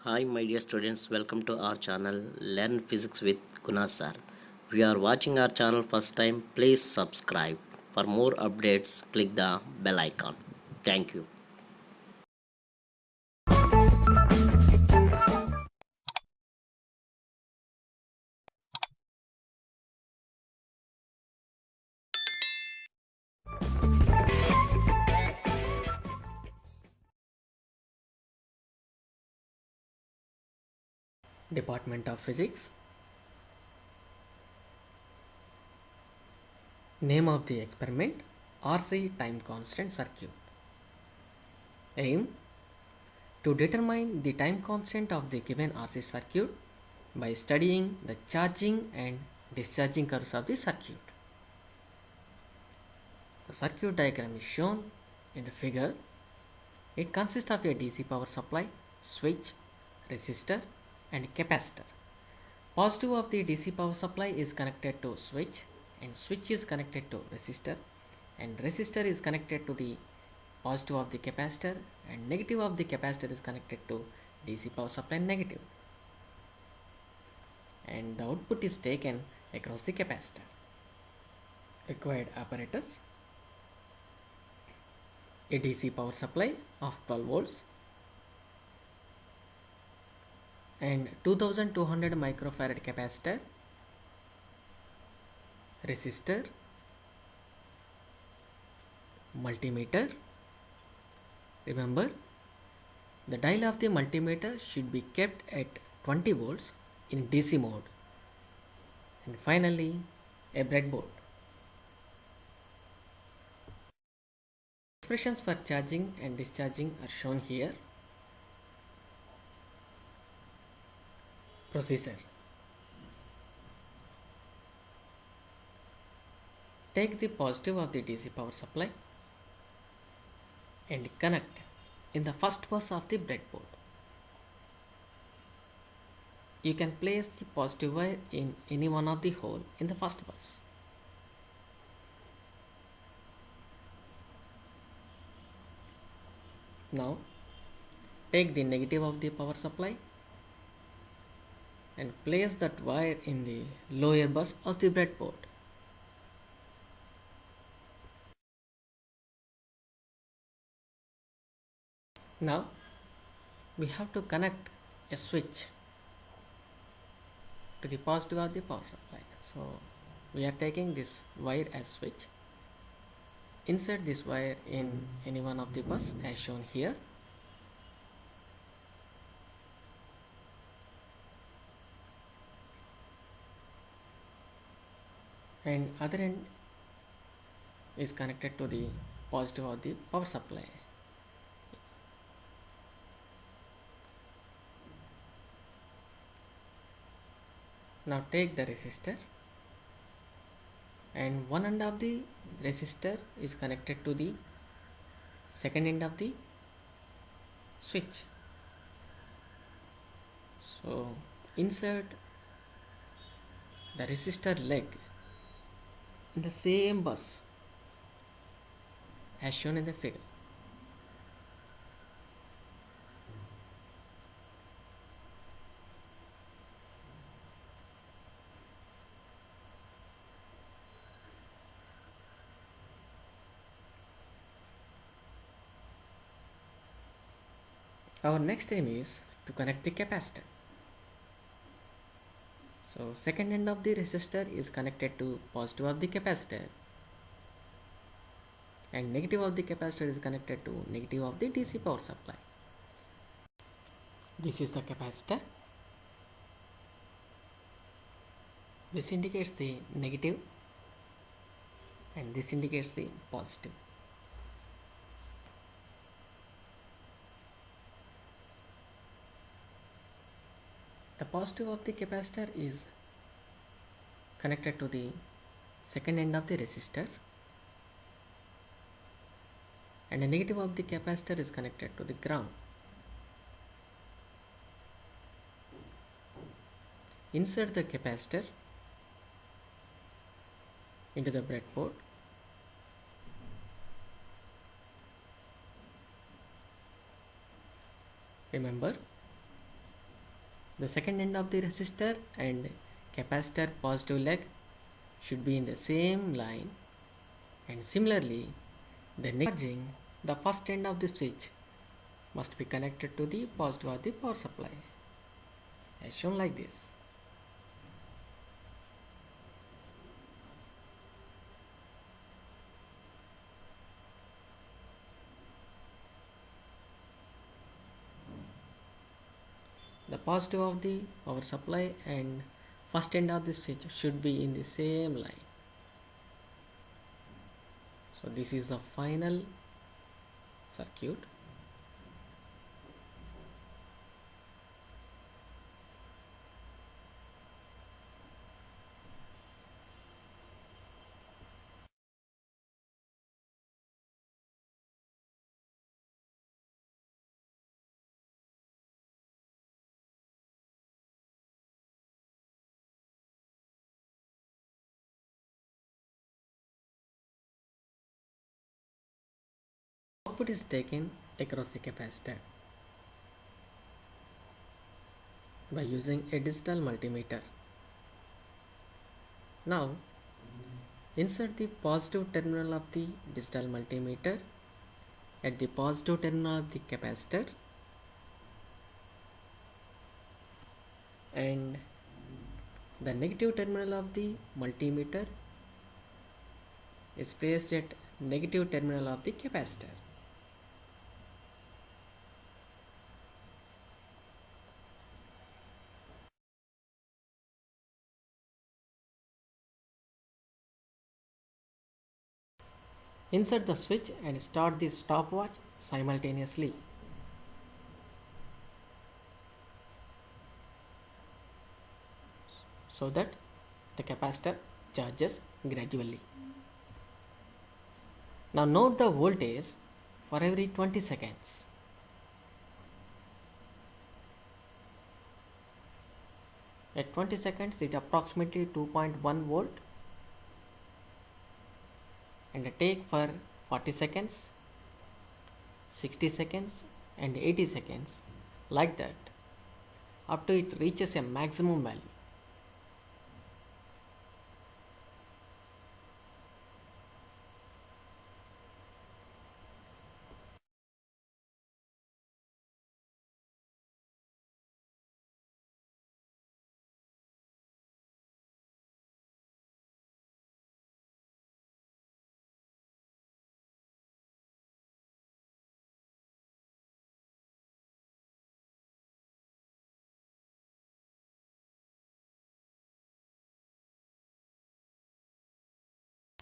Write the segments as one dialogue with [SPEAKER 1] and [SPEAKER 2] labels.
[SPEAKER 1] Hi, my dear students, welcome to our channel Learn Physics with Guna sir. If you are watching our channel first time, please subscribe. For more updates, click the bell icon. Thank you.
[SPEAKER 2] Department of Physics. Name of the experiment: RC time constant circuit. Aim: to determine the time constant of the given RC circuit by studying the charging and discharging curves of the circuit. The circuit diagram is shown in the figure. It consists of a DC power supply, switch, resistor and capacitor. Positive of the DC power supply is connected to switch, and switch is connected to resistor, and resistor is connected to the positive of the capacitor, and negative of the capacitor is connected to DC power supply negative, and the output is taken across the capacitor. Required apparatus: a DC power supply of 12 volts and 2200 microfarad capacitor, resistor, multimeter. Remember, the dial of the multimeter should be kept at 20 volts in DC mode. And finally, a breadboard. Expressions for charging and discharging are shown here. Procedure: take the positive of the DC power supply and connect in the first bus of the breadboard. You can place the positive wire in any one of the hole in the first bus. Now take the negative of the power supply and place that wire in the lower bus of the breadboard. Now we have to connect a switch to the positive of the power supply. So we are taking this wire as switch. Insert this wire in any one of the bus as shown here. And other end is connected to the positive of the power supply. Now take the resistor, and one end of the resistor is connected to the second end of the switch. So insert the resistor leg in the same bus as shown in the figure. Our next aim is to connect the capacitor. So second end of the resistor is connected to positive of the capacitor, and negative of the capacitor is connected to negative of the DC power supply. This is the capacitor. This indicates the negative and this indicates the positive. The positive of the capacitor is connected to the second end of the resistor, and the negative of the capacitor is connected to the ground. Insert the capacitor into the breadboard. Remember, The second end of the resistor and capacitor positive leg should be in the same line, and similarly the first end of the switch must be connected to the positive of the power supply, as shown like this. The positive of the power supply and first end of the switch should be in the same line. So this is the final circuit. Output is taken across the capacitor by using a digital multimeter. Now insert the positive terminal of the digital multimeter at the positive terminal of the capacitor, and the negative terminal of the multimeter is placed at negative terminal of the capacitor. Insert the switch and start the stopwatch simultaneously. So that the capacitor charges gradually. Now note the voltage for every 20 seconds. At 20 seconds it approximately 2.1 volt, and take for 40 seconds, 60 seconds and 80 seconds, like that, up to it reaches a maximum value.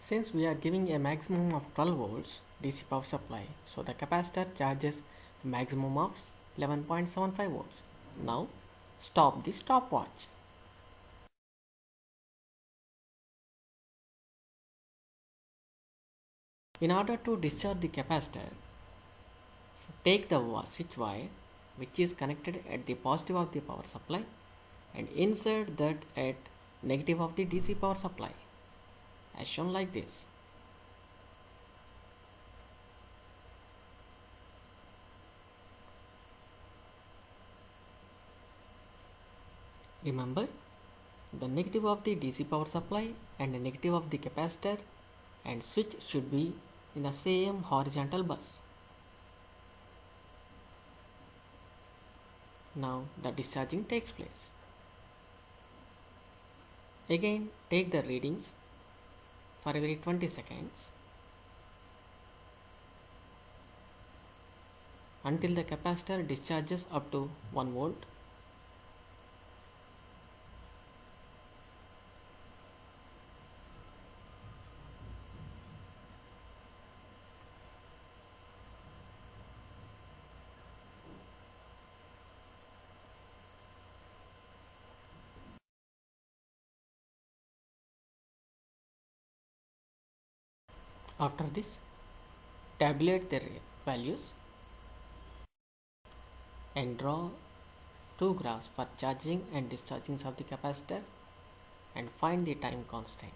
[SPEAKER 2] Since we are giving a maximum of 12 volts DC power supply, so the capacitor charges a maximum of 11.75 volts. Now stop the stopwatch. In order to discharge the capacitor, take the switch wire which is connected at the positive of the power supply and insert that at negative of the DC power supply, as shown like this. Remember, the negative of the DC power supply and the negative of the capacitor and switch should be in the same horizontal bus. Now the discharging takes place. Again take the readings for every 20 seconds until the capacitor discharges up to 1 volt. After this, tabulate their values and draw two graphs for charging and discharging of the capacitor and find the time constant.